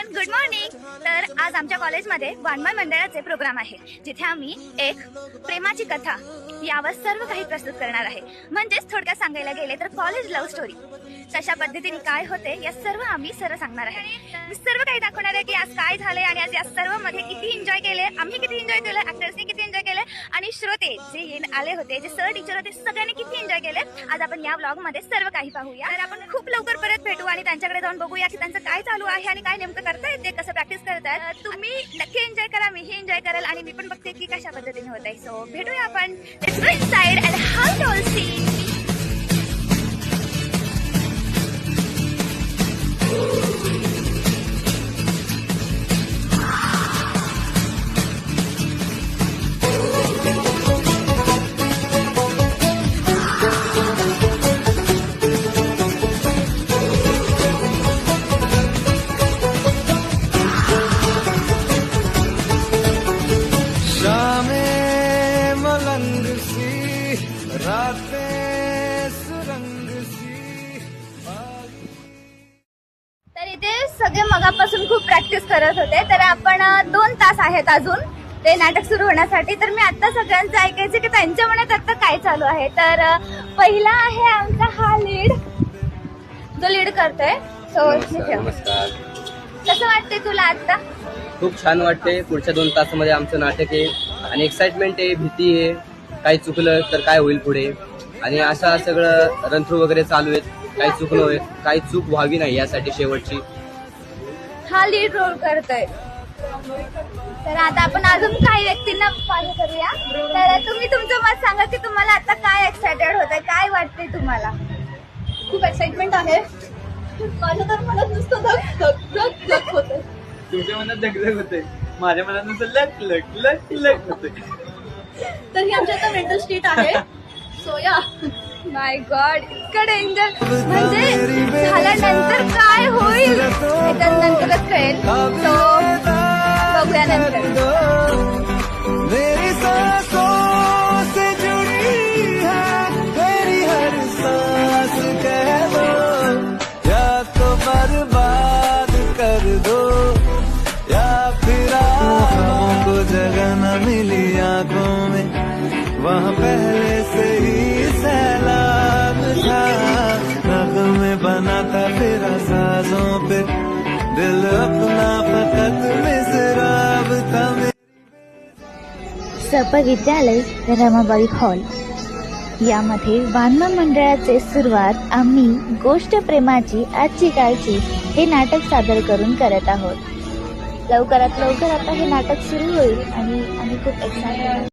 Everyone, good morning. तर आज आमच्या कॉलेजमध्ये वाङ्मय मंडळाचे प्रोग्राम आहे, जिथे आम्ही एक प्रेमाची कथा यावर सर्व काही प्रस्तुत करणार आहे. म्हणजेच थोडक्यात सांगायला गेले तर कॉलेज लव्ह स्टोरी कशा पद्धतीने काय होते या सर्व आम्ही सांगणार आहे. मी सर्व काही दाखवणार आहे की आज काय झालंय आणि आज या सर्व मध्ये किती एन्जॉय केले, आम्ही किती एन्जॉय केलं, ऍक्टर्सनी किती एन्जॉय केले आणि श्रोते जे आले होते, जे सर टीचर होते, सगळ्यांनी किती एन्जॉय केले. आज आपण या ब्लॉग मध्ये सर्व काही पाहूया. तर आपण खूप लवकर परत भेटू आणि त्यांच्याकडे जाऊन बघूया की त्यांचं काय चालू आहे आणि काय नेमकं करतायत, ते कसं प्रॅक्टिस करतायत. तुम्ही नक्की एन्जॉय करा, मीही एन्जॉय करेल आणि मी पण बघते की कशा पद्धतीने होत आहे. सो भेटूया आपण. Let's go inside and how to all see. तर इथे सगळे मगापासून खूप प्रॅक्टिस करत होते. तर आपण 2 तास आहेत अजून ते नाटक सुरू होण्यासाठी. तर मी आता सगळ्यांचं ऐकायचं की त्यांच्या मनात आता काय चालू आहे. तर पहिला आहे आमचा हा लीड, जो लीड करतोय. सो नमस्कार. कसं वाटतंय तुला आता? खूप छान वाटते. पुढच्या 2 तासामध्ये आमचं नाटक आहे आणि एक्साइटमेंट आहे, भीती आहे, काही चुकलं तर काय होईल पुढे, आणि असं सगळं रंथरू वगैरे चालू आहेत. काही चूक नव्हे, काही चूक व्हावी नाही यासाठी शेवटची हा लीड रोल करतोय. तर आता आपण अजून काही व्यक्तींना फॉलो करूया. तर तुम्ही तुमचं मत सांगा की तुम्हाला आता काय एक्सायटेड होतंय, काय वाटतंय तुम्हाला? खूप एक्साइटमेंट आहे. माझ्या तर मनात नुसतं धक धक धक धक होते. तुमच्या मनात धगधग होते, माझ्या मनात नुसतं लक लक लक लक होते. तर ही आमची आता मेंटल स्टेट आहे. सो या, माय गॉड, इतकं डेंजर. म्हणजे झाल्यानंतर काय होईल हे नंतरच कळेल. सो बघूया नंतर. मेरी सांसों से जुड़ी है मेरी हर सांस, कह दो या तो बर्बाद कर दो या फिर आँखों को जगह न मिली आँखों में, वहाँ पहले से ही सैलाब था, नग़्मे बना था फिर साजों पे, दिल अपना फकत मिज़राब था. सप विद्यालय रमाबाई हॉल यामध्ये वाङ्मय मंडळाचे सुरुवात आम्ही गोष्ट प्रेमाची आजची कालची हे नाटक सादर करून करत आहोत. लवकरात लवकर आता हे नाटक सुरू होईल आणि आम्ही खूप एक्साइटेड